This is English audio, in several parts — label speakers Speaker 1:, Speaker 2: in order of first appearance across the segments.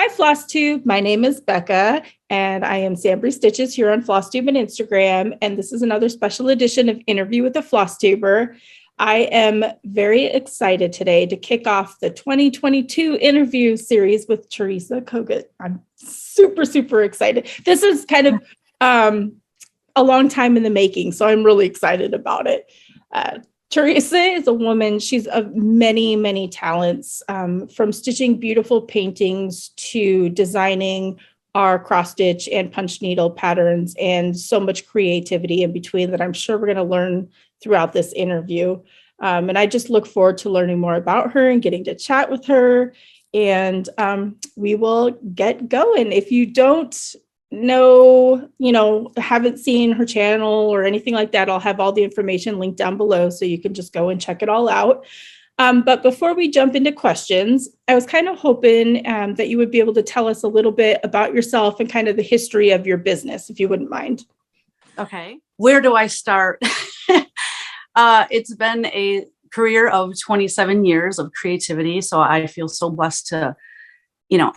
Speaker 1: Hi, Flosstube. My name is Becca, and I am SamBrie Stitches here on Flosstube and Instagram. And this is another special edition of Interview with a Flosstuber. I am very excited today to kick off the 2022 interview series with Teresa Kogut. I'm super, super excited. This is kind of a long time in the making, so I'm really excited about it. Teresa is a woman. She's of many, many talents, from stitching beautiful paintings to designing our cross stitch and punch needle patterns, and so much creativity in between that I'm sure we're going to learn throughout this interview. And I just look forward to learning more about her and getting to chat with her. And we will get going. If you don't haven't seen her channel or anything like that, I'll have all the information linked down below so you can just go and check it all out. But before we jump into questions, I was kind of hoping that you would be able to tell us a little bit about yourself and kind of the history of your business, if you wouldn't mind.
Speaker 2: Okay. Where do I start? It's been a career of 27 years of creativity. So I feel so blessed to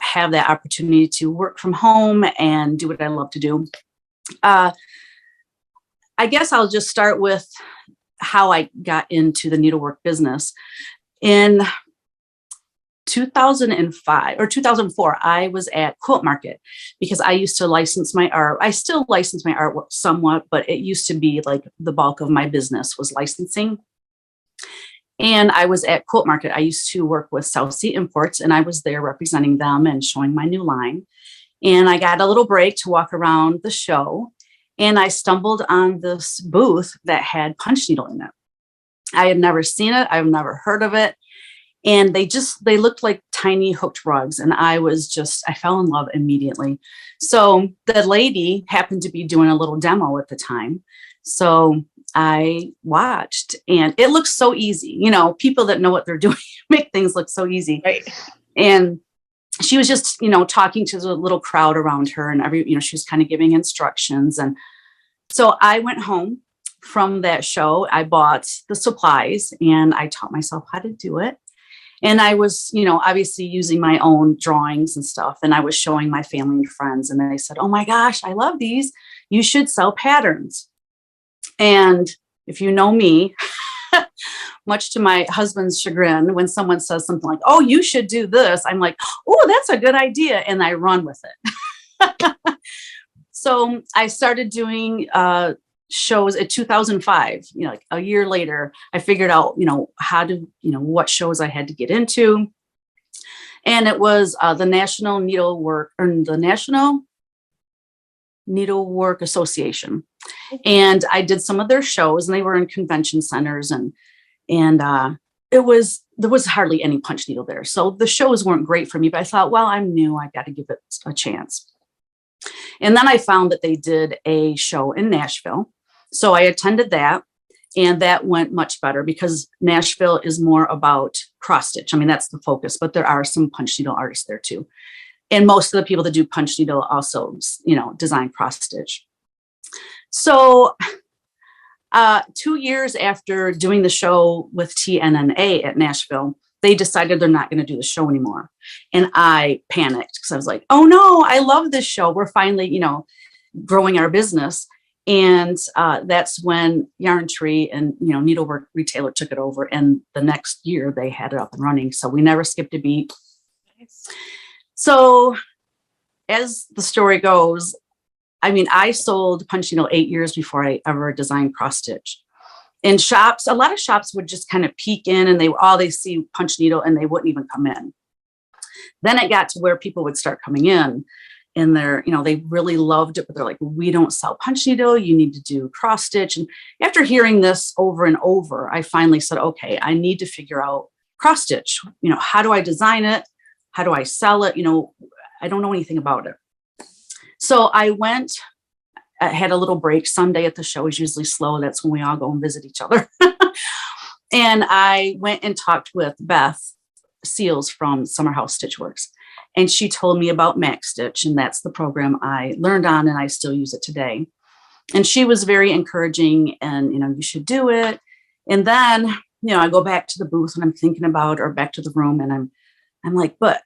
Speaker 2: have that opportunity to work from home and do what I love to do. I guess I'll just start with how I got into the needlework business. In 2005 or 2004, I was at Quilt Market because I used to license my art. I still license my art somewhat, but it used to be like the bulk of my business was licensing. And I was at Quilt Market. I used to work with South Sea Imports, and I was there representing them and showing my new line. And I got a little break to walk around the show, and I stumbled on this booth that had punch needle in it. I had never seen it. I've never heard of it. And they looked like tiny hooked rugs. And I fell in love immediately. So the lady happened to be doing a little demo at the time. So I watched, and it looks so easy. People that know what they're doing make things look so easy.
Speaker 1: Right.
Speaker 2: And she was just, talking to the little crowd around her, and she was kind of giving instructions. And so I went home from that show. I bought the supplies and I taught myself how to do it. And I was, obviously using my own drawings and stuff. And I was showing my family and friends, and they said, "Oh my gosh, I love these. You should sell patterns." And if you know me, much to my husband's chagrin, when someone says something like, "Oh, you should do this," I'm like, "Oh, that's a good idea." And I run with it. So I started doing shows in 2005. Like a year later, I figured out, what shows I had to get into. And it was the National Needlework Association. And I did some of their shows, and they were in convention centers, and there was hardly any punch needle there. So the shows weren't great for me, but I thought, well, I'm new. I got to give it a chance. And then I found that they did a show in Nashville. So I attended that, and that went much better because Nashville is more about cross stitch. I mean, that's the focus, but there are some punch needle artists there too. And most of the people that do punch needle also, design cross stitch. So 2 years after doing the show with TNNA at Nashville, they decided they're not going to do the show anymore. And I panicked because I was like, "Oh no, I love this show. We're finally, growing our business." And that's when Yarn Tree and, Needlework Retailer took it over. And the next year they had it up and running. So we never skipped a beat. Nice. So as the story goes, I sold punch needle 8 years before I ever designed cross stitch. In shops, a lot of shops would just kind of peek in, and they see punch needle and they wouldn't even come in. Then it got to where people would start coming in, and they really loved it, but they're like, "We don't sell punch needle. You need to do cross stitch." And after hearing this over and over, I finally said, okay, I need to figure out cross stitch. How do I design it? How do I sell it? I don't know anything about it. So I had a little break. Sunday at the show is usually slow. That's when we all go and visit each other. And I went and talked with Beth Seals from Summer House Stitchworks. And she told me about Max Stitch, and that's the program I learned on, and I still use it today. And she was very encouraging, and, you should do it. And then, I go back to the booth and I'm thinking about, or back to the room, and I'm like, but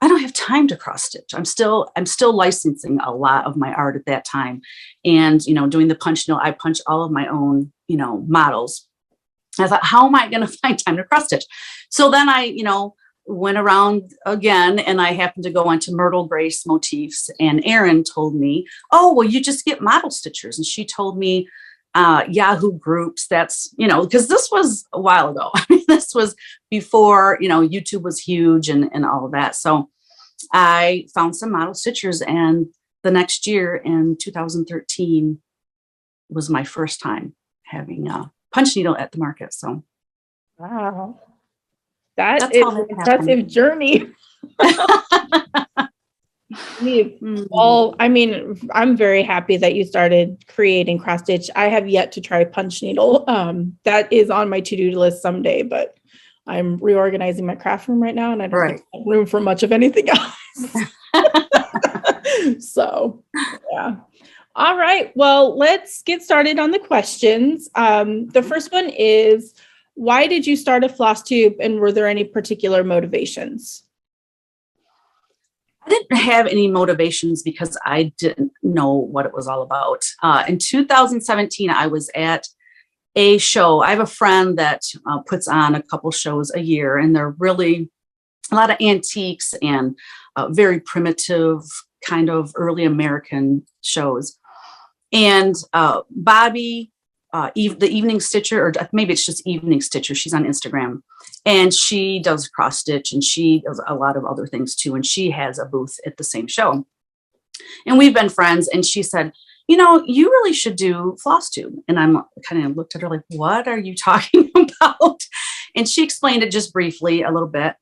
Speaker 2: I don't have time to cross stitch. I'm still licensing a lot of my art at that time. And, doing the punch needle, I punch all of my own, models. I thought, how am I going to find time to cross stitch? So then I, went around again, and I happened to go onto Myrtle Grace Motifs, and Erin told me, oh, well, you just get model stitchers. And she told me, Yahoo groups, that's, because this was a while ago. I mean, this was before, YouTube was huge and all of that. So I found some model stitchers, and the next year in 2013 was my first time having a punch needle at the market. So
Speaker 1: wow, that's an impressive journey. Well, I mean, I'm very happy that you started creating cross stitch. I have yet to try punch needle. That is on my to-do list someday, but I'm reorganizing my craft room right now, and I don't think I have room for much of anything else. So, yeah. All right. Well, let's get started on the questions. The first one is, why did you start a floss tube, and were there any particular motivations?
Speaker 2: I didn't have any motivations because I didn't know what it was all about. In 2017, I was at a show. I have a friend that puts on a couple shows a year, and they're really a lot of antiques and very primitive kind of early American shows. And Bobby, the Evening Stitcher, or maybe it's just Evening Stitcher, she's on Instagram, and she does cross stitch, and she does a lot of other things too. And she has a booth at the same show. And we've been friends, and she said, you really should do floss tube. And I'm kind of looked at her like, what are you talking about? And she explained it just briefly a little bit.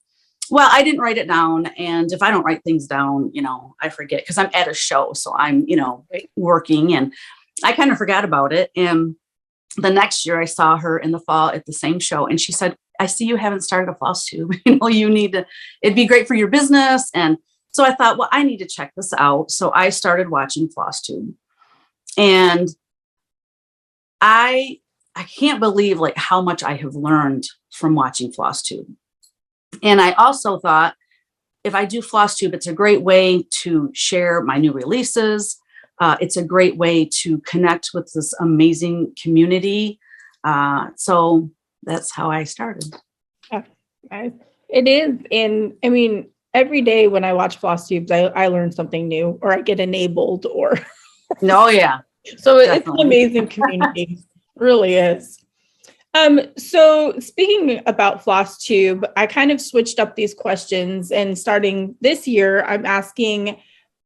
Speaker 2: Well, I didn't write it down. And if I don't write things down, I forget, because I'm at a show. So I'm, working, and I kind of forgot about it. And the next year I saw her in the fall at the same show, and she said, I see you haven't started a floss tube. You need to, it'd be great for your business. And so I thought, well, I need to check this out. So I started watching floss tube, and I can't believe like how much I have learned from watching floss tube. And I also thought, if I do floss tube, it's a great way to share my new releases. It's a great way to connect with this amazing community. So that's how I started.
Speaker 1: Yeah, it is. And I mean, every day when I watch floss tubes, I learn something new, or I get enabled, or.
Speaker 2: Oh, yeah.
Speaker 1: So it's an amazing community. Really is. So speaking about floss tube, I kind of switched up these questions, and starting this year, I'm asking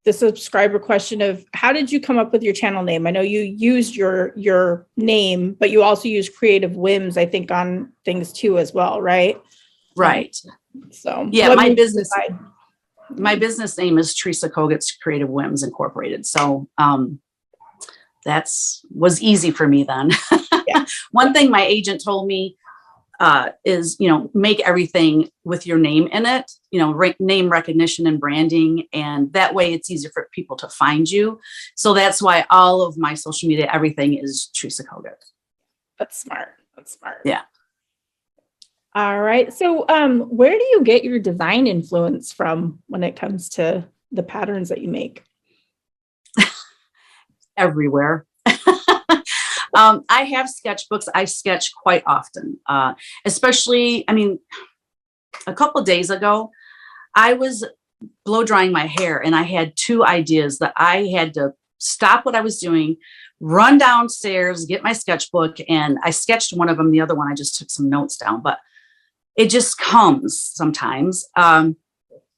Speaker 1: the subscriber question of, how did you come up with your channel name? I know you used your name, but you also use Creative Whims, I think, on things too as well, right?
Speaker 2: Right.
Speaker 1: So
Speaker 2: yeah, my business name is Teresa Koget's Creative Whims Incorporated. So was easy for me then. Yeah. One thing my agent told me is, make everything with your name in it, name recognition and branding. And that way it's easier for people to find you. So that's why all of my social media, everything is Teresa Koget.
Speaker 1: That's smart.
Speaker 2: Yeah.
Speaker 1: All right. So where do you get your design influence from when it comes to the patterns that you make?
Speaker 2: Everywhere. I have sketchbooks. I sketch quite often, especially, a couple of days ago, I was blow drying my hair, and I had two ideas that I had to stop what I was doing, run downstairs, get my sketchbook, and I sketched one of them. The other one, I just took some notes down, but it just comes sometimes. And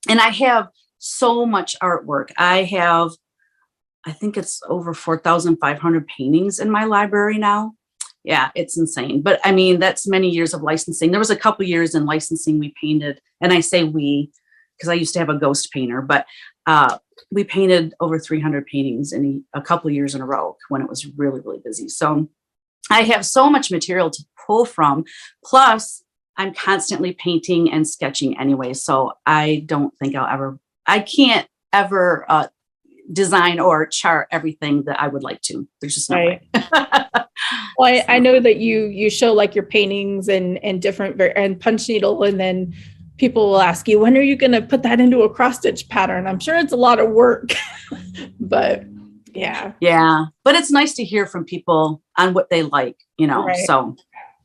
Speaker 2: I have so much artwork. I think it's over 4,500 paintings in my library now. Yeah, it's insane. But that's many years of licensing. There was a couple years in licensing we painted, and I say we, because I used to have a ghost painter, but we painted over 300 paintings in a couple of years in a row when it was really, really busy. So I have so much material to pull from. Plus, I'm constantly painting and sketching anyway. So I don't think I can't ever design or chart everything that I would like to. There's just no way.
Speaker 1: Well, I know that you show like your paintings and different and punch needle, and then people will ask you, when are you going to put that into a cross stitch pattern? I'm sure it's a lot of work, but yeah.
Speaker 2: Yeah. But it's nice to hear from people on what they like,
Speaker 1: Right.
Speaker 2: so.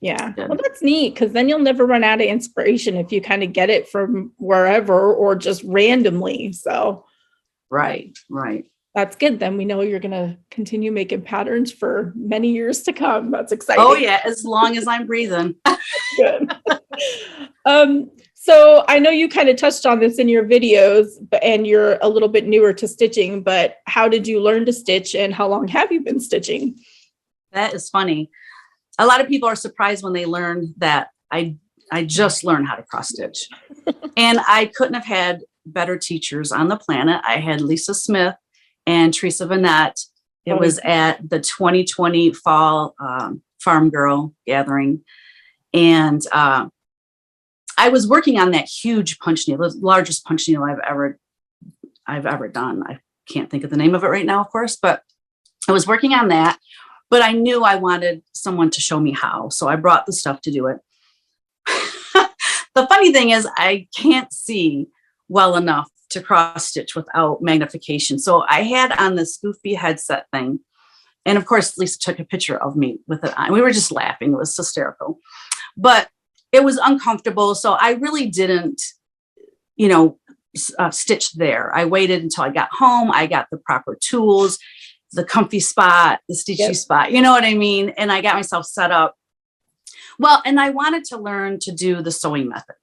Speaker 1: Yeah.
Speaker 2: Good.
Speaker 1: Well, that's neat because then you'll never run out of inspiration if you kind of get it from wherever or just randomly. So.
Speaker 2: Right.
Speaker 1: That's good. Then we know you're going to continue making patterns for many years to come. That's exciting.
Speaker 2: Oh yeah. As long as I'm breathing.
Speaker 1: Good. So I know you kind of touched on this in your videos, and you're a little bit newer to stitching, but how did you learn to stitch and how long have you been stitching?
Speaker 2: That is funny. A lot of people are surprised when they learn that I just learned how to cross stitch. And I couldn't have had better teachers on the planet. I had Lisa Smith and Teresa. It was at the 2020 fall Farm Girl gathering. And I was working on that huge punch needle, the largest punch needle I've ever done. I can't think of the name of it right now, of course, but I was working on that. But I knew I wanted someone to show me how. So I brought the stuff to do it. The funny thing is I can't see well enough to cross stitch without magnification. So I had on this goofy headset thing. And of course, Lisa took a picture of me with it on. We were just laughing. It was hysterical. But it was uncomfortable. So I really didn't, stitch there. I waited until I got home. I got the proper tools, the comfy spot, the stitchy spot, you know what I mean? And I got myself set up. Well, and I wanted to learn to do the sewing method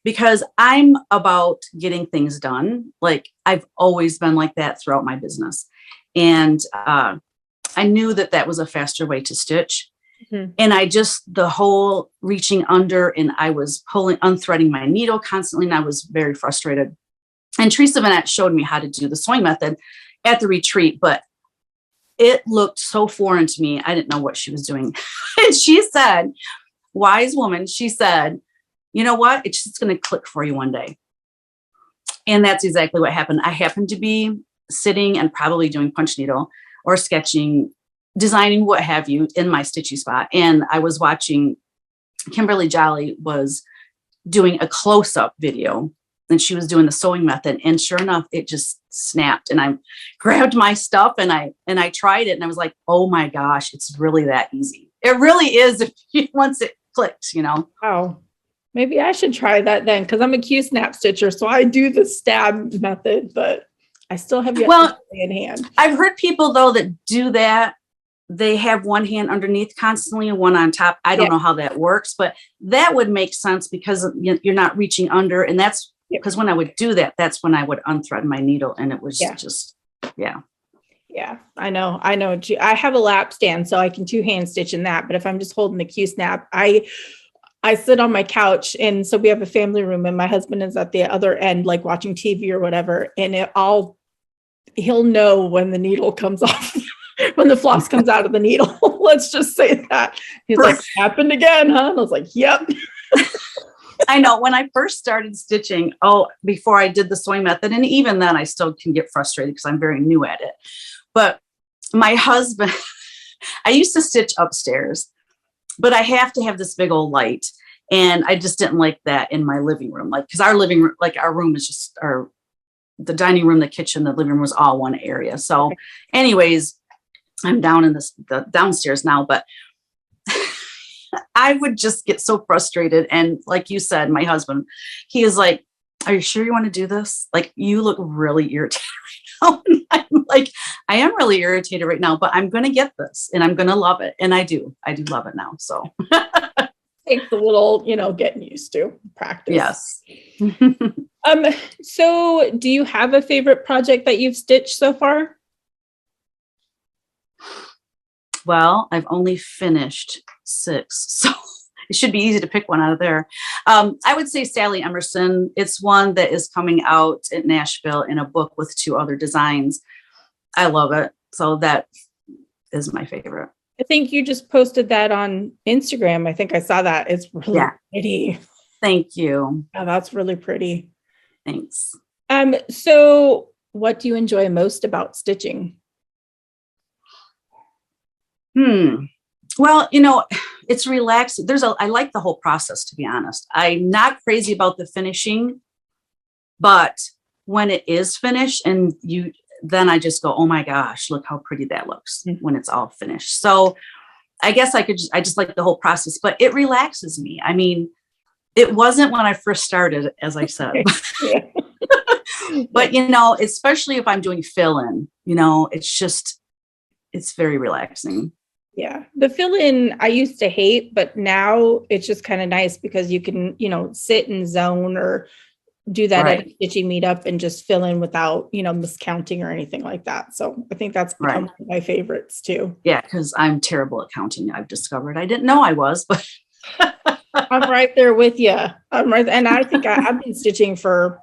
Speaker 2: because I'm about getting things done. Like I've always been like that throughout my business. And I knew that was a faster way to stitch. Mm-hmm. And the whole reaching under, and I was unthreading my needle constantly. And I was very frustrated. And Teresa showed me how to do the sewing method at the retreat, but it looked so foreign to me. I didn't know what she was doing. And she said, wise woman, she said, you know what? It's just going to click for you one day. And that's exactly what happened. I happened to be sitting and probably doing punch needle or sketching, designing, what have you, in my stitchy spot. And I was watching Kimberly Jolly was doing a close-up video, and she was doing the sewing method. And sure enough, it just snapped. And I grabbed my stuff and I tried it. And I was like, oh my gosh, it's really that easy. It really is once it clicks,
Speaker 1: Oh, maybe I should try that then, because I'm a Q-snap stitcher. So I do the stab method, but I still have yet to in hand.
Speaker 2: I've heard people, though, that do that. They have one hand underneath constantly and one on top. I don't know how that works, but that would make sense because you're not reaching under. And that's because when I would do that, that's when I would unthread my needle. And it was just.
Speaker 1: Yeah, I know. I have a lap stand, so I can two-hand stitch in that. But if I'm just holding the Q-snap, I sit on my couch. And so we have a family room and my husband is at the other end, like watching TV or whatever. And he'll know when the needle comes off. When the floss comes out of the needle. Let's just say that. He's like, happened again, huh? And I was like, yep.
Speaker 2: I know. When I first started stitching, before I did the sewing method, and even then I still can get frustrated because I'm very new at it. But my husband, I used to stitch upstairs, but I have to have this big old light. And I just didn't like that in my living room. Like, because our living room, like our room is just the dining room, the kitchen, the living room was all one area. So anyways, I'm down in the downstairs now, but I would just get so frustrated. And like you said, my husband, he is like, are you sure you want to do this? Like, you look really irritated right now. And I'm like, I am really irritated right now, but I'm going to get this and I'm going to love it. And I do love it now. So
Speaker 1: takes a little, getting used to practice.
Speaker 2: Yes.
Speaker 1: So do you have a favorite project that you've stitched so far?
Speaker 2: Well, I've only finished 6, so it should be easy to pick one out of there. I would say Sally Emerson. It's one that is coming out at Nashville in a book with 2 other designs. I love it. So that is my favorite.
Speaker 1: I think you just posted that on Instagram. I think I saw that. It's really pretty.
Speaker 2: Thank you.
Speaker 1: Oh, that's really pretty.
Speaker 2: Thanks.
Speaker 1: So what do you enjoy most about stitching?
Speaker 2: Well, it's relaxing. I like the whole process, to be honest. I'm not crazy about the finishing, but when it is finished and then I just go, oh my gosh, look how pretty that looks when it's all finished. So I guess I just like the whole process, but it relaxes me. I mean, it wasn't when I first started, as I said, but especially if I'm doing fill-in, it's very relaxing.
Speaker 1: Yeah. The fill-in I used to hate, but now it's just kind of nice because you can, sit and zone or do that at a stitching meetup and just fill in without, miscounting or anything like that. So I think that's become one of my favorites too.
Speaker 2: Yeah, because I'm terrible at counting. I've discovered I didn't know I was, but
Speaker 1: I'm right there with you. And I think I've been stitching for,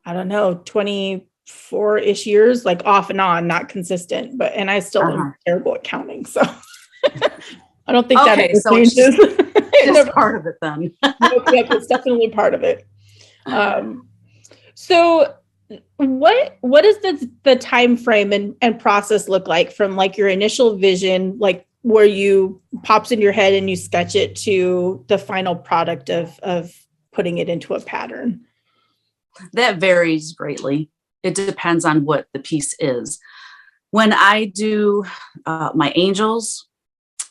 Speaker 1: I don't know, 24-ish years, like off and on, not consistent, and I still am terrible at counting. So I don't think that changes.
Speaker 2: It's just part of it then.
Speaker 1: It's definitely part of it. So what does the time frame and process look like from like your initial vision, like where you pops in your head and you sketch it, to the final product of putting it into a pattern?
Speaker 2: That varies greatly. It depends on what the piece is. When I do my angels,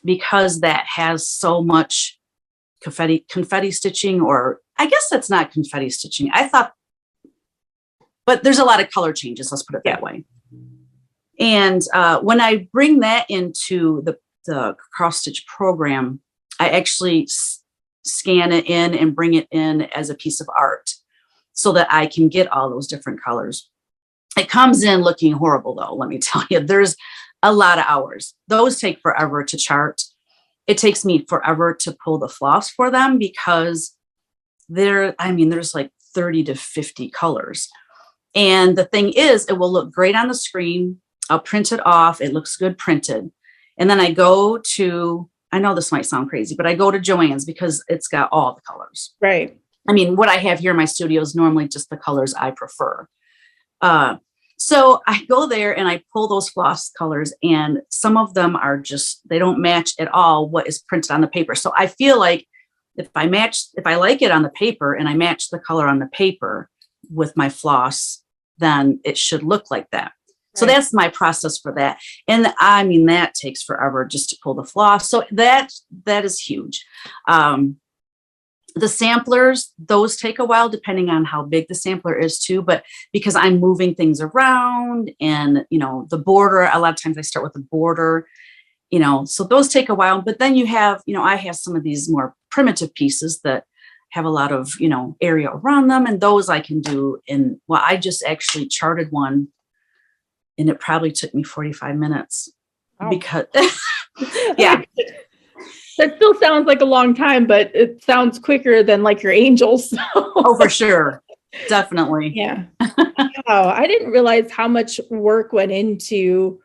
Speaker 2: because that has so much confetti stitching, or I guess that's not confetti stitching. But there's a lot of color changes. Let's put it that way. And when I bring that into the cross stitch program, I actually scan it in and bring it in as a piece of art so that I can get all those different colors. It comes in looking horrible though. Let me tell you, there's a lot of hours. Those take forever to chart. It takes me forever to pull the floss for them because there's like 30 to 50 colors. And the thing is, it will look great on the screen. I'll print it off. It looks good printed. And then I know this might sound crazy, but I go to Joann's because it's got all the colors.
Speaker 1: Right.
Speaker 2: I mean, what I have here in my studio is normally just the colors I prefer. So I go there and I pull those floss colors, and some of them are they don't match at all what is printed on the paper. So I feel like if I like it on the paper and I match the color on the paper with my floss, then it should look like that. So that's my process for that. And I mean, that takes forever just to pull the floss. So that is huge. The samplers, those take a while depending on how big the sampler is too, but because I'm moving things around and, the border, a lot of times I start with the border, so those take a while. But then you have, I have some of these more primitive pieces that have a lot of, area around them, and those I can do I just actually charted one and it probably took me 45 minutes because yeah.
Speaker 1: That still sounds like a long time, but it sounds quicker than like your angels. So.
Speaker 2: Oh, for sure. Definitely.
Speaker 1: Yeah. Wow. I didn't realize how much work went into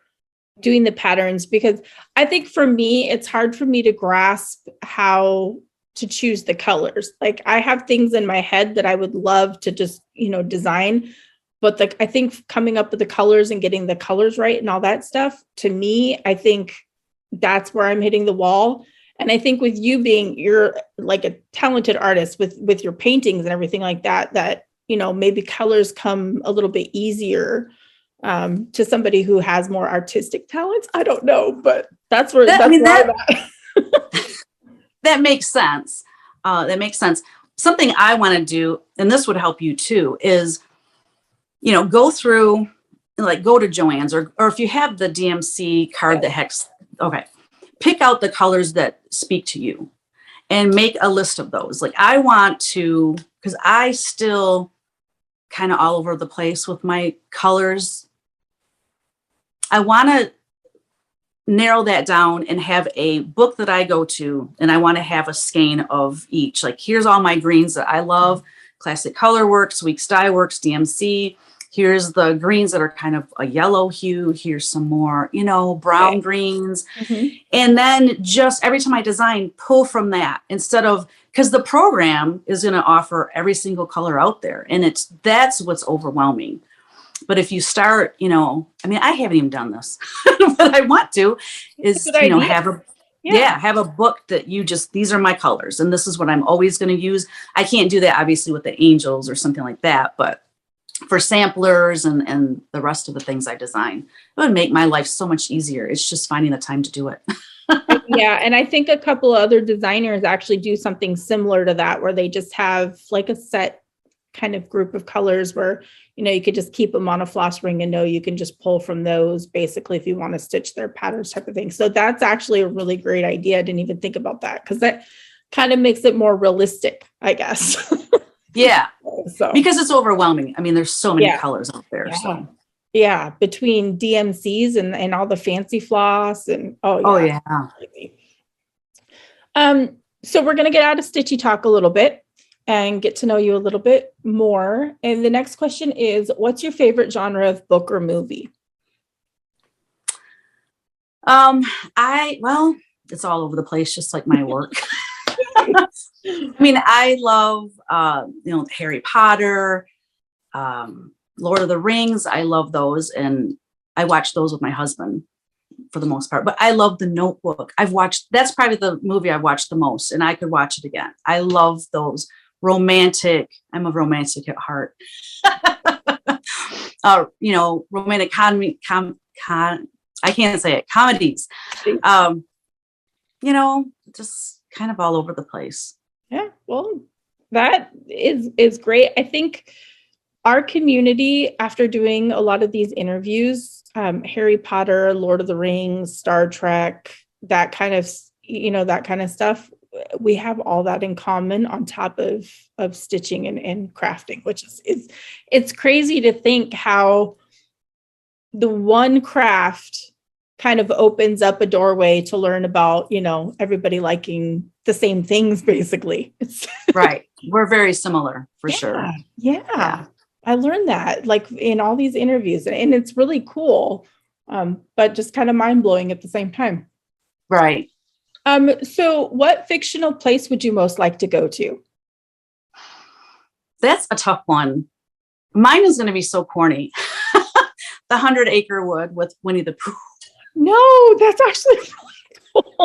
Speaker 1: doing the patterns, because I think for me, it's hard for me to grasp how to choose the colors. Like I have things in my head that I would love to just, design, but I think coming up with the colors and getting the colors right and all that stuff, to me, I think that's where I'm hitting the wall. And I think with you you're like a talented artist with your paintings and everything like that, maybe colors come a little bit easier to somebody who has more artistic talents. I don't know, but that's where I'm at.
Speaker 2: That makes sense. Something I want to do, and this would help you too, is, go through, like go to Joann's or if you have the DMC card that has, pick out the colors that speak to you and make a list of those. Like I want to, because I still kind of all over the place with my colors. I want to narrow that down and have a book that I go to, and I want to have a skein of each. Like here's all my greens that I love: Classic Color Works, Weeks Dye Works, DMC. Here's the greens that are kind of a yellow hue. Here's some more, brown greens. Mm-hmm. And then just every time I design, pull from that instead of, because the program is going to offer every single color out there. And that's what's overwhelming. But if you start, I haven't even done this, but I want to, is, Yeah, have a book that you just, these are my colors and this is what I'm always going to use. I can't do that obviously with the angels or something like that, but for samplers and the rest of the things I design, it would make my life so much easier. It's just finding the time to do it.
Speaker 1: Yeah. And I think a couple of other designers actually do something similar to that, where they just have like a set kind of group of colors where, you know, you could just keep them on a floss ring and know you can just pull from those basically if you want to stitch their patterns type of thing. So that's actually a really great idea. I didn't even think about that because that kind of makes it more realistic, I guess.
Speaker 2: Yeah.
Speaker 1: So
Speaker 2: because it's overwhelming. I mean, there's so many colors out there.
Speaker 1: Yeah.
Speaker 2: So
Speaker 1: yeah, between DMCs and all the fancy floss and so we're going to get out of stitchy talk a little bit and get to know you a little bit more. And the next question is, what's your favorite genre of book or movie?
Speaker 2: Well, it's all over the place, just like my work. I mean, I love, Harry Potter, Lord of the Rings. I love those. And I watch those with my husband for the most part, but I love The Notebook. That's probably the movie I've watched the most and I could watch it again. I love those romantic. I'm a romantic at heart. Romantic comedy, I can't say it, comedies, just kind of all over the place.
Speaker 1: Yeah, well, that is great. I think our community, after doing a lot of these interviews, Harry Potter, Lord of the Rings, Star Trek, that kind of stuff, we have all that in common on top of stitching and crafting, which is it's crazy to think how the one craft kind of opens up a doorway to learn about, everybody liking the same things, basically.
Speaker 2: Right. We're very similar for sure.
Speaker 1: Yeah. I learned that like in all these interviews and it's really cool. But just kind of mind blowing at the same time.
Speaker 2: Right.
Speaker 1: So what fictional place would you most like to go to?
Speaker 2: That's a tough one. Mine is going to be so corny. The 100-Acre Wood with Winnie the Pooh.
Speaker 1: No, that's actually really cool.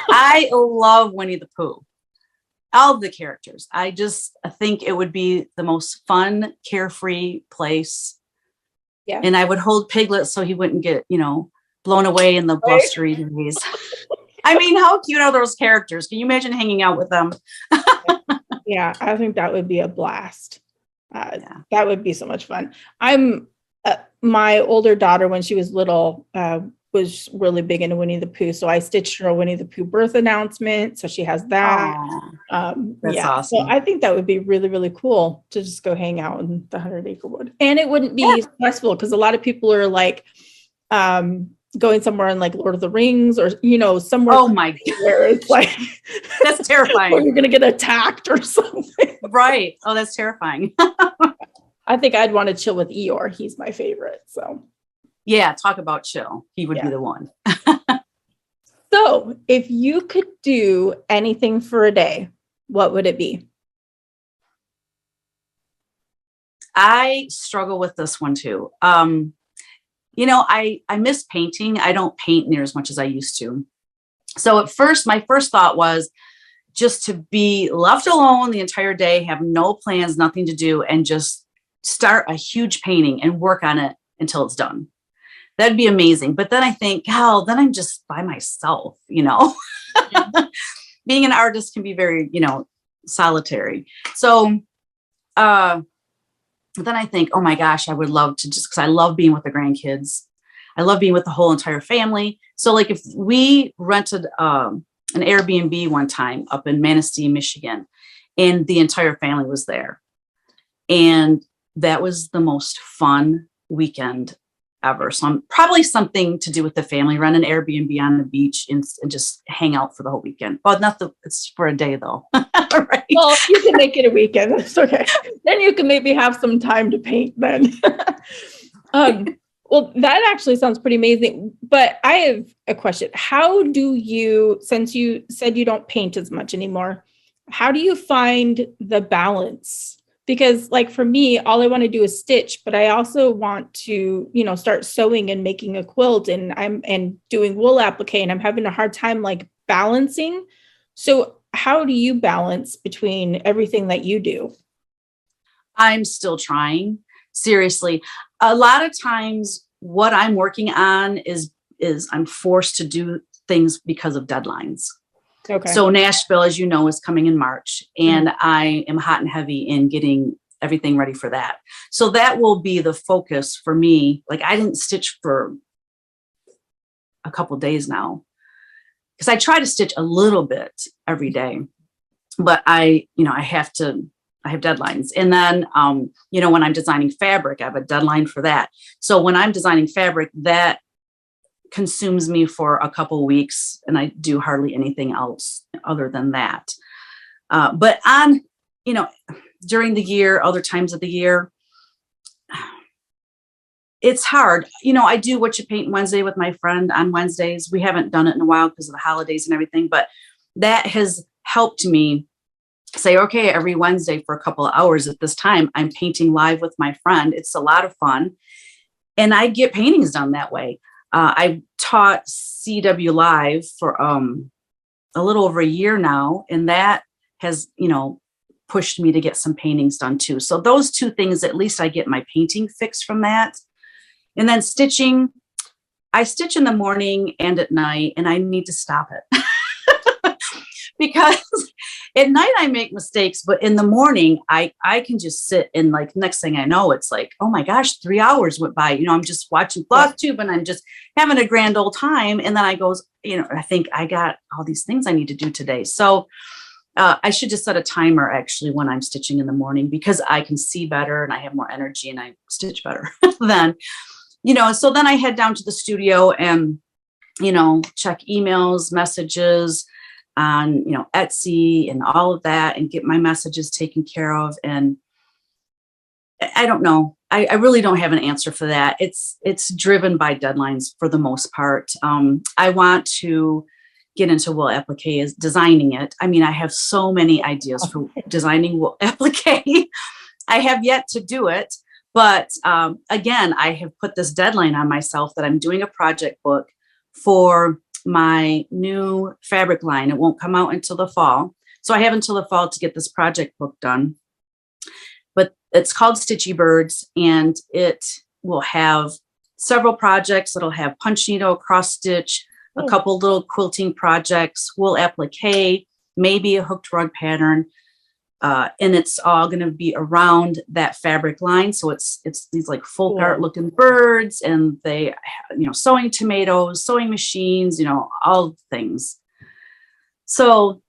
Speaker 2: I love Winnie the Pooh. All of the characters. I think it would be the most fun, carefree place. Yeah. And I would hold Piglet so he wouldn't get, blown away in the blustery days. I mean, how cute are those characters? Can you imagine hanging out with them?
Speaker 1: Yeah, I think that would be a blast. That would be so much fun. My older daughter, when she was little, was really big into Winnie the Pooh. So I stitched her a Winnie the Pooh birth announcement. So she has that. That's awesome. So I think that would be really, really cool to just go hang out in the 100-Acre Wood. And it wouldn't be stressful because a lot of people are like going somewhere in like Lord of the Rings or, somewhere.
Speaker 2: Oh my God.
Speaker 1: Where it's like,
Speaker 2: that's terrifying.
Speaker 1: Or you're going to get attacked or something.
Speaker 2: Right. Oh, that's terrifying.
Speaker 1: I think I'd want to chill with Eeyore. He's my favorite. So
Speaker 2: yeah, talk about chill. He would be the one.
Speaker 1: So if you could do anything for a day, what would it be?
Speaker 2: I struggle with this one too. I miss painting. I don't paint near as much as I used to. So at first, my first thought was just to be left alone the entire day, have no plans, nothing to do, and just start a huge painting and work on it until it's done. That'd be amazing. But then I think, then I'm just by myself, Being an artist can be very, solitary. So then I think, oh my gosh, I would love to because I love being with the grandkids. I love being with the whole entire family. So like if we rented an Airbnb one time up in Manistee, Michigan, and the entire family was there. And that was the most fun weekend ever. So I'm probably something to do with the family, run an Airbnb on the beach and just hang out for the whole weekend. Well, it's for a day though. Right.
Speaker 1: Well, you can make it a weekend. That's okay. Then you can maybe have some time to paint then. Well, that actually sounds pretty amazing. But I have a question. How do you, since you said you don't paint as much anymore, how do you find the balance Because like for me, all I want to do is stitch, but I also want to, start sewing and making a quilt, and and doing wool applique, and I'm having a hard time like balancing. So how do you balance between everything that you do?
Speaker 2: I'm still trying. Seriously. A lot of times what I'm working on is I'm forced to do things because of deadlines.
Speaker 1: Okay.
Speaker 2: So Nashville, as you know, is coming in March, and
Speaker 1: Mhm.
Speaker 2: I am hot and heavy in getting everything ready for that. So that will be the focus for me. Like I didn't stitch for a couple of days now because I try to stitch a little bit every day, but I have deadlines. And then, when I'm designing fabric, I have a deadline for that. So when I'm designing fabric, that consumes me for a couple of weeks, and I do hardly anything else other than that. But during the year, other times of the year, it's hard. I do What You Paint Wednesday with my friend on Wednesdays. We haven't done it in a while because of the holidays and everything, but that has helped me say, okay, every Wednesday for a couple of hours at this time, I'm painting live with my friend. It's a lot of fun. And I get paintings done that way. I taught CW Live for a little over a year now, and that has, pushed me to get some paintings done too. So those two things, at least I get my painting fix from that. And then stitching, I stitch in the morning and at night, and I need to stop it. Because at night I make mistakes, but in the morning I can just sit and like next thing I know, it's like, oh my gosh, 3 hours went by. I'm just watching Flosstuber and I'm just having a grand old time. And then I goes, I think I got all these things I need to do today. So I should just set a timer actually when I'm stitching in the morning, because I can see better and I have more energy and I stitch better then. So then I head down to the studio and, check emails, messages on, Etsy and all of that, and get my messages taken care of. And I don't know. I really don't have an answer for that. It's driven by deadlines for the most part. I want to get into wool applique, is designing it. I mean, I have so many ideas for designing wool applique. I have yet to do it. But again, I have put this deadline on myself that I'm doing a project book for my new fabric line. It won't come out until the fall. So I have until the fall to get this project book done. But it's called Stitchy Birds, and it will have several projects. It'll have punch needle, cross stitch, a couple little quilting projects, wool applique, maybe a hooked rug pattern. And it's all going to be around that fabric line. So it's these like folk art looking birds, and they, sewing tomatoes, sewing machines, all things. So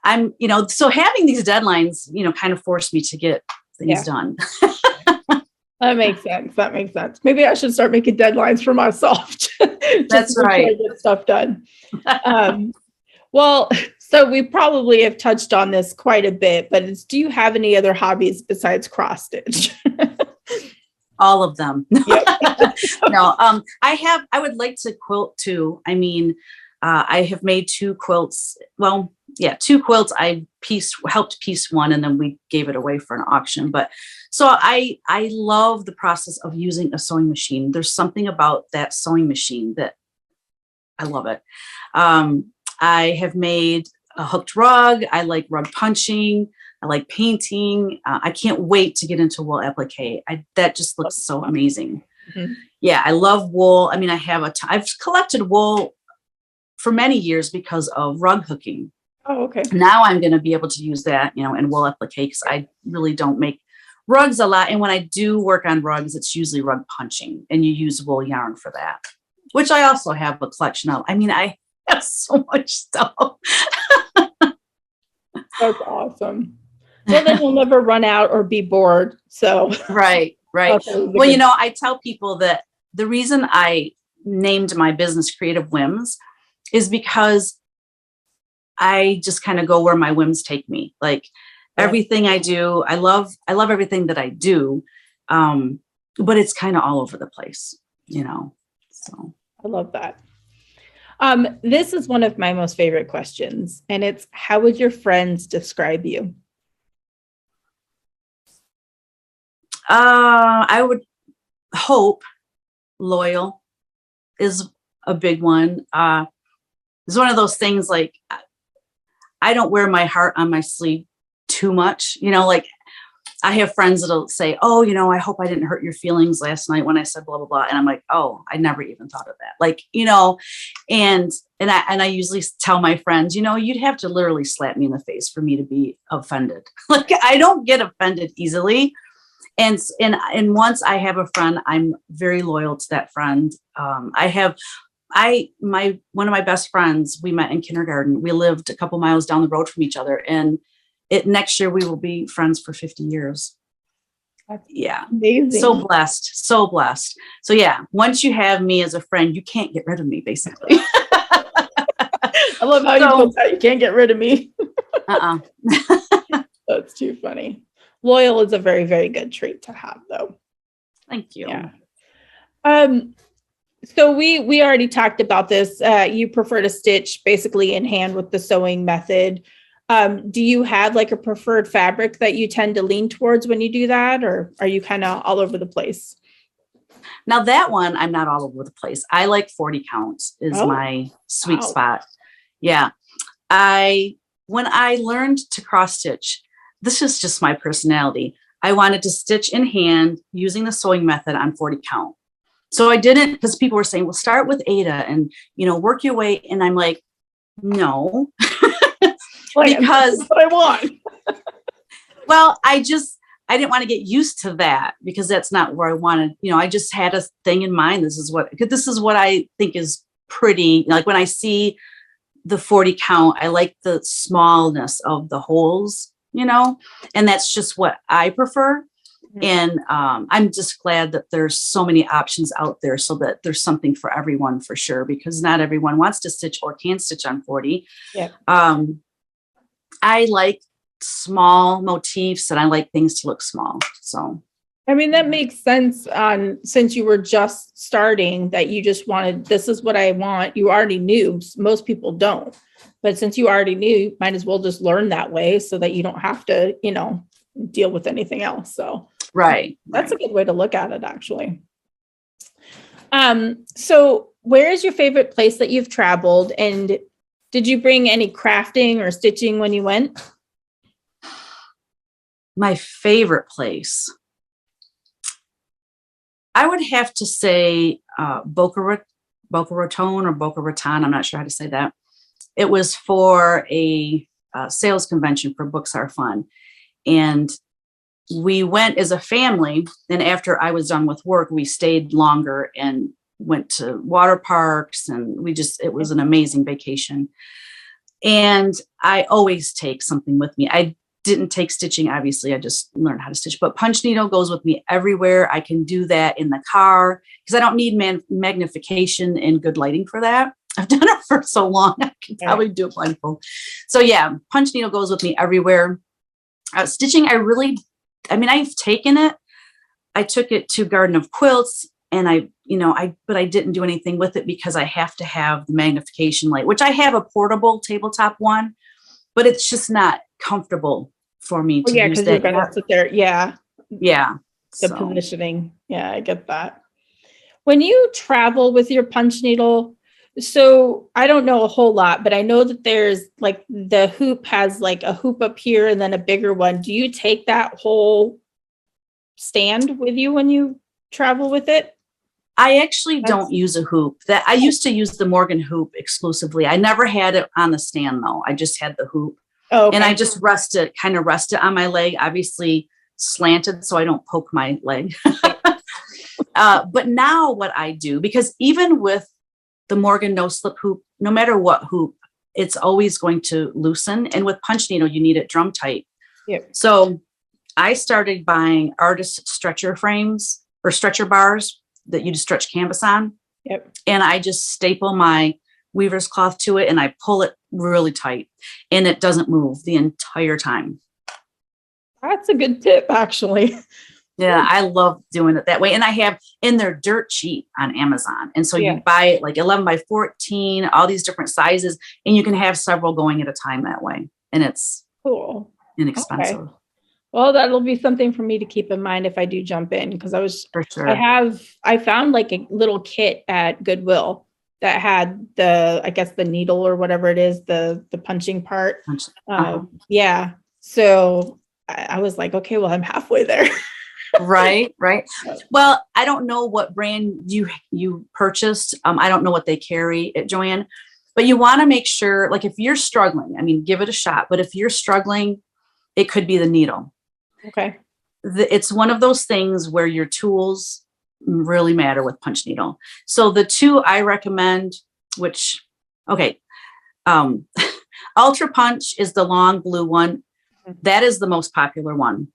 Speaker 2: so having these deadlines, kind of forced me to get things done.
Speaker 1: That makes sense. Maybe I should start making deadlines for myself.
Speaker 2: That's right.
Speaker 1: To get stuff done. Well, so we probably have touched on this quite a bit, but do you have any other hobbies besides cross stitch?
Speaker 2: All of them.
Speaker 1: Yep.
Speaker 2: No, I would like to quilt too. I mean, I have made 2 quilts. Well, yeah, 2 quilts. I helped piece one, and then we gave it away for an auction. But so I love the process of using a sewing machine. There's something about that sewing machine that I love it. I have made a hooked rug. I like rug punching. I like painting. I can't wait to get into wool applique. That just looks so amazing. Mm-hmm. Yeah, I love wool. I mean, I've collected wool for many years because of rug hooking.
Speaker 1: Oh, okay.
Speaker 2: Now I'm going to be able to use that, in wool applique, because I really don't make rugs a lot. And when I do work on rugs, it's usually rug punching, and you use wool yarn for that, which I also have a collection of. I mean, I have so much stuff.
Speaker 1: That's awesome. Well, then you'll never run out or be bored. So
Speaker 2: right. Well, I tell people that the reason I named my business Creative Whims is because I just kind of go where my whims take me. Like everything I do, I love everything that I do. But it's kind of all over the place, so.
Speaker 1: I love that. This is one of my most favorite questions, and it's, how would your friends describe you?
Speaker 2: I would hope loyal is a big one. It's one of those things like I don't wear my heart on my sleeve too much. Like I have friends that'll say, oh, I hope I didn't hurt your feelings last night when I said blah, blah, blah. And I'm like, oh, I never even thought of that. Like, and I usually tell my friends, you'd have to literally slap me in the face for me to be offended. Like I don't get offended easily. And once I have a friend, I'm very loyal to that friend. One of my best friends, we met in kindergarten. We lived a couple miles down the road from each other, and next year we will be friends for 50 years.
Speaker 1: That's
Speaker 2: amazing. So blessed. So yeah, once you have me as a friend, you can't get rid of me, basically.
Speaker 1: I love how you put that. You can't get rid of me. That's too funny. Loyal is a very, very good trait to have, though.
Speaker 2: Thank you.
Speaker 1: Yeah. So we already talked about this. You prefer to stitch basically in hand with the sewing method. Do you have like a preferred fabric that you tend to lean towards when you do that, or are you kind of all over the place?
Speaker 2: Now that one, I'm not all over the place. I like 40 counts is my sweet spot. Yeah. When I learned to cross stitch, this is just my personality. I wanted to stitch in hand using the sewing method on 40 count. So I didn't, because people were saying, well, start with Ada and, work your way. And I'm like, no, because
Speaker 1: that's what I want.
Speaker 2: Well, I didn't want to get used to that because that's not where I wanted. I just had a thing in mind. This is what I think is pretty. Like when I see the 40 count, I like the smallness of the holes, and that's just what I prefer. And I'm just glad that there's so many options out there so that there's something for everyone for sure, because not everyone wants to stitch or can stitch on 40.
Speaker 1: Yeah.
Speaker 2: I like small motifs and I like things to look small. So,
Speaker 1: I mean, that makes sense since you were just starting that you just wanted, this is what I want. You already knew. Most people don't. But since you already knew, you might as well just learn that way so that you don't have to, deal with anything else. So
Speaker 2: right.
Speaker 1: That's a good way to look at it, actually. So where is your favorite place that you've traveled? And did you bring any crafting or stitching when you went?
Speaker 2: My favorite place, I would have to say Boca Raton or Boca Raton. I'm not sure how to say that. It was for a sales convention for Books Are Fun. And we went as a family. And after I was done with work, we stayed longer and went to water parks. And it was an amazing vacation. And I always take something with me. I didn't take stitching, obviously. I just learned how to stitch, but punch needle goes with me everywhere. I can do that in the car because I don't need magnification and good lighting for that. I've done it for so long. I can probably do it blindfold. So yeah, punch needle goes with me everywhere. Stitching, I've taken it. I took it to Garden of Quilts and but I didn't do anything with it because I have to have the magnification light, which I have a portable tabletop one, but it's just not comfortable for me to use that.
Speaker 1: You're gonna sit there. Yeah.
Speaker 2: Yeah.
Speaker 1: The positioning. Yeah, I get that. When you travel with your punch needle, so I don't know a whole lot, but I know that there's like the hoop has like a hoop up here and then a bigger one. Do you take that whole stand with you when you travel with it?
Speaker 2: I actually don't use a hoop. That I used to use the Morgan hoop exclusively. I never had it on the stand though. I just had the hoop. Oh, okay. And I just rest it on my leg, obviously slanted so I don't poke my leg. But now what I do, because even with the Morgan no slip hoop, no matter what hoop, it's always going to loosen. And with punch needle, you need it drum tight. Yep. So I started buying artist stretcher frames or stretcher bars that you just stretch canvas on. Yep. And I just staple my weaver's cloth to it and I pull it really tight and it doesn't move the entire time.
Speaker 1: That's a good tip, actually.
Speaker 2: Yeah, I love doing it that way. And they're dirt cheap on Amazon. And so you buy it like 11 by 14, all these different sizes, and you can have several going at a time that way. And it's
Speaker 1: cool,
Speaker 2: inexpensive.
Speaker 1: Okay. Well, that'll be something for me to keep in mind if I do jump in, because
Speaker 2: For sure.
Speaker 1: I found like a little kit at Goodwill that had I guess the needle or whatever it is, the punching part. Yeah. So I was like, okay, well, I'm halfway there.
Speaker 2: Right. Well, I don't know what brand you purchased. I don't know what they carry at Joann, but you want to make sure, like if you're struggling, I mean, give it a shot. But if you're struggling, it could be the needle.
Speaker 1: Okay.
Speaker 2: It's one of those things where your tools really matter with punch needle. So the two I recommend, okay, Ultra Punch is the long blue one. That is the most popular one.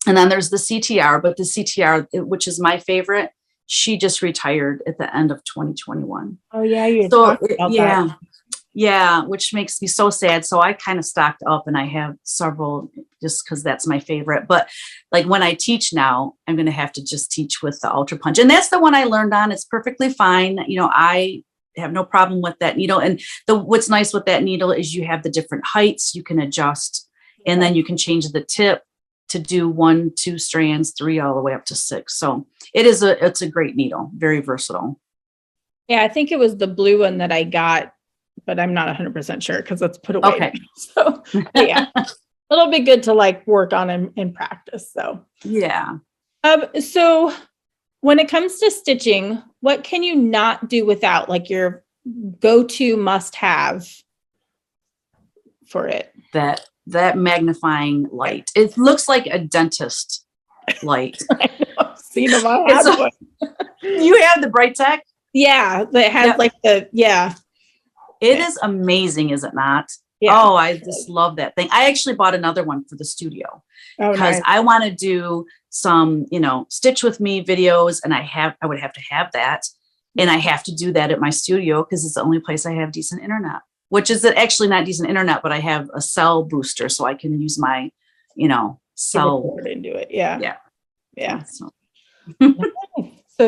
Speaker 2: And then there's the CTR, but the CTR, which is my favorite, she just retired at the end of 2021.
Speaker 1: Oh yeah, you talked about that.
Speaker 2: Yeah, which makes me so sad. So I kind of stocked up and I have several just because that's my favorite. But like when I teach now, I'm going to have to just teach with the Ultra Punch. And that's the one I learned on. It's perfectly fine. I have no problem with that needle. And what's nice with that needle is you have the different heights you can adjust, and then you can change the tip to do 1, 2 strands, 3, all the way up to 6. So it's a great needle, very versatile.
Speaker 1: Yeah, I think it was the blue one that I got, but I'm not 100% sure because it's put away.
Speaker 2: Okay.
Speaker 1: So yeah, it'll be good to like work on in practice. So
Speaker 2: yeah.
Speaker 1: So when it comes to stitching, what can you not do without, like your go-to must-have for it?
Speaker 2: That magnifying light. It looks like a dentist light.
Speaker 1: I know, I've seen them.
Speaker 2: You have the Bright Tech?
Speaker 1: Yeah, that has
Speaker 2: It is amazing, is it not?
Speaker 1: Yeah.
Speaker 2: Oh, I just love that thing. I actually bought another one for the studio because I want to do some, stitch with me videos, and I would have to have that. And I have to do that at my studio because it's the only place I have decent internet, which is actually not decent internet, but I have a cell booster so I can use my, cell
Speaker 1: into it. Yeah. Yeah. So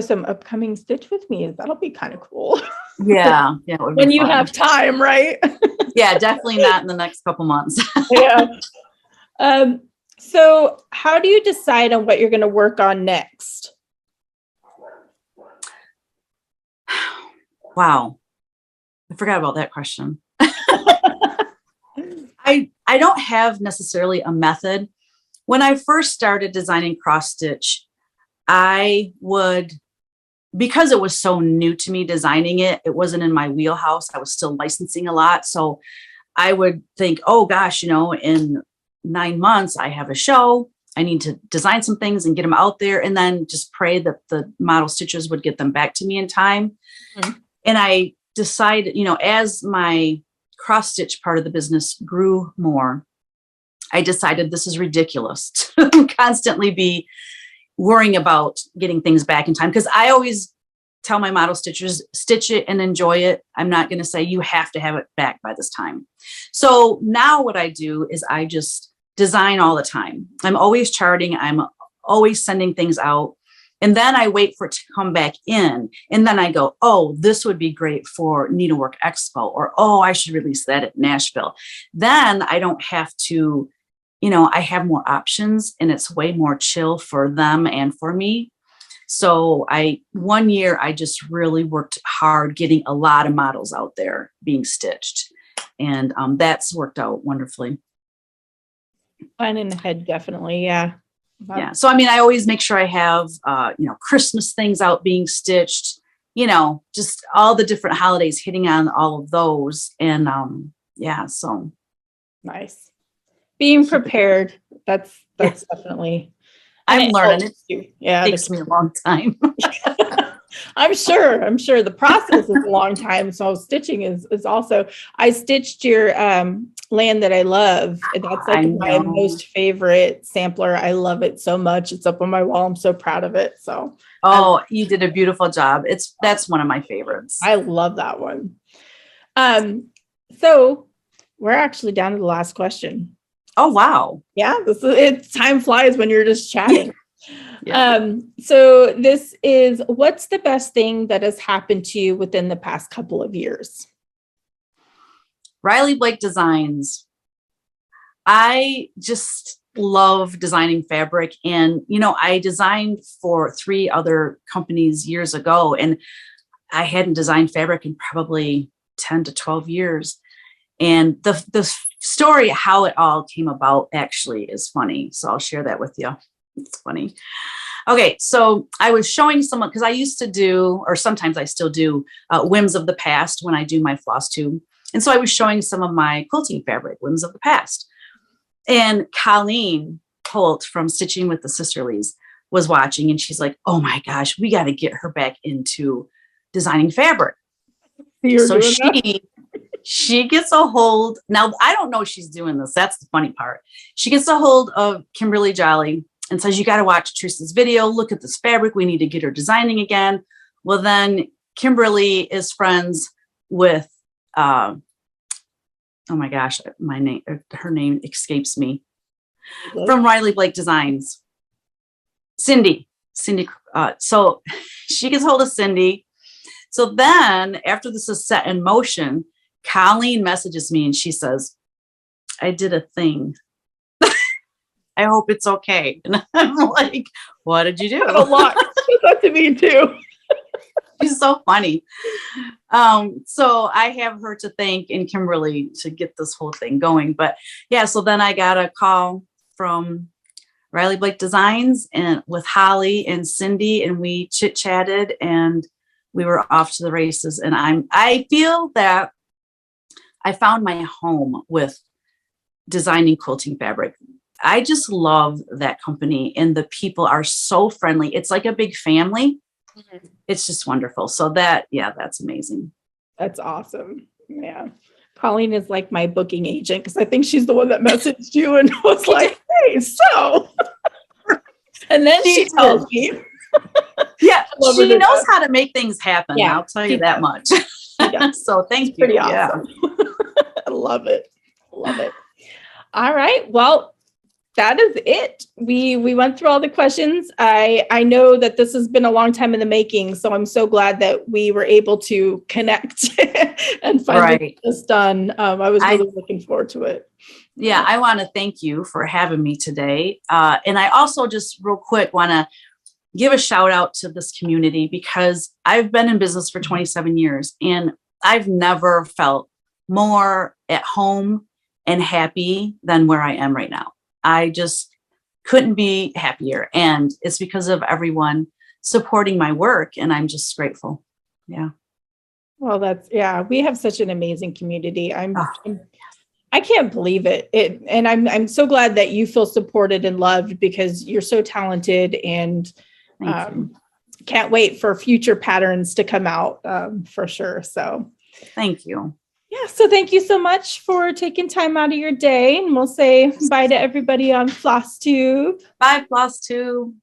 Speaker 1: some upcoming stitch with me, that'll be kind of cool.
Speaker 2: Yeah.
Speaker 1: When you have time, right?
Speaker 2: Yeah, definitely not in the next couple months.
Speaker 1: Yeah. So how do you decide on what you're going to work on next?
Speaker 2: Wow. I forgot about that question. I don't have necessarily a method. When I first started designing cross stitch, because it was so new to me designing it wasn't in my wheelhouse. I was still licensing a lot. So I would think, oh gosh, in 9 months, I have a show. I need to design some things and get them out there, and then just pray that the model stitchers would get them back to me in time. Mm-hmm. And I decided, as my cross stitch part of the business grew more, I decided this is ridiculous to constantly be worrying about getting things back in time. Because I always tell my model stitchers, stitch it and enjoy it. I'm not going to say you have to have it back by this time. So now what I do is I just design all the time. I'm always charting. I'm always sending things out. And then I wait for it to come back in. And then I go, oh, this would be great for Needlework Expo, or, oh, I should release that at Nashville. Then I don't have to, I have more options, and it's way more chill for them and for me. So one year I just really worked hard getting a lot of models out there being stitched. And that's worked out wonderfully.
Speaker 1: Fun in the head, definitely. Yeah.
Speaker 2: Yeah. So, I always make sure I have, Christmas things out being stitched, just all the different holidays, hitting on all of those. And so.
Speaker 1: Nice. Being prepared. That's definitely.
Speaker 2: I'm learning it.
Speaker 1: Yeah.
Speaker 2: It takes me a long time.
Speaker 1: I'm sure the process is a long time. So stitching is also, I stitched your Land That I Love. That's like my most favorite sampler. I love it so much. It's up on my wall. I'm so proud of it. So
Speaker 2: you did a beautiful job. That's one of my favorites.
Speaker 1: I love that one. So we're actually down to the last question.
Speaker 2: Oh wow.
Speaker 1: Yeah, time flies when you're just chatting. Yeah. So this is, what's the best thing that has happened to you within the past couple of years?
Speaker 2: Riley Blake Designs. I just love designing fabric. And, you know, I designed for 3 other companies years ago, and I hadn't designed fabric in probably 10 to 12 years. And the story, how it all came about actually is funny. So I'll share that with you. It's funny. Okay. So I was showing someone, because I used to do, or sometimes I still do, whims of the past when I do my floss tube. And so I was showing some of my quilting fabric, whims of the past. And Colleen Holt from Stitching with the Sisterlies was watching, and she's like, oh my gosh, we got to get her back into designing fabric. So she gets a hold. Now, I don't know she's doing this. That's the funny part. She gets a hold of Kimberly Jolly and says, you got to watch Teresa's video. Look at this fabric. We need to get her designing again. Well, then Kimberly is friends with, oh my gosh, her name escapes me. Okay. From Riley Blake Designs. Cindy. So she gets hold of Cindy. So then after this is set in motion, Colleen messages me and she says, I did a thing. I hope it's okay. And I'm like, what did you do?
Speaker 1: A lot. That to me too.
Speaker 2: She's so funny. So I have her to thank and Kimberly to get this whole thing going. But yeah, so then I got a call from Riley Blake Designs and with Holly and Cindy, and we chit-chatted and we were off to the races. And I feel that I found my home with designing quilting fabric. I just love that company, and the people are so friendly. It's like a big family. Mm-hmm. It's just wonderful. So that's amazing.
Speaker 1: That's awesome. Yeah. Colleen is like my booking agent, because I think she's the one that messaged you and was like, hey, so. And then she tells me.
Speaker 2: Yeah, she knows how to make things happen. Yeah, I'll tell you that much. So thank you.
Speaker 1: Pretty awesome. Yeah. I love it. Love it. All right. Well, that is it. We went through all the questions. I know that this has been a long time in the making, so I'm so glad that we were able to connect and finally get this done. I was really looking forward to it.
Speaker 2: Yeah, I want to thank you for having me today. And I also just real quick want to give a shout out to this community, because I've been in business for 27 years and I've never felt more at home and happy than where I am right now. I just couldn't be happier. And it's because of everyone supporting my work. And I'm just grateful. Yeah.
Speaker 1: Well, we have such an amazing community. I can't believe it. And I'm so glad that you feel supported and loved, because you're so talented, and can't wait for future patterns to come out for sure. So
Speaker 2: thank you.
Speaker 1: Yeah. So thank you so much for taking time out of your day, and we'll say bye to everybody on Flosstube.
Speaker 2: Bye, Flosstube.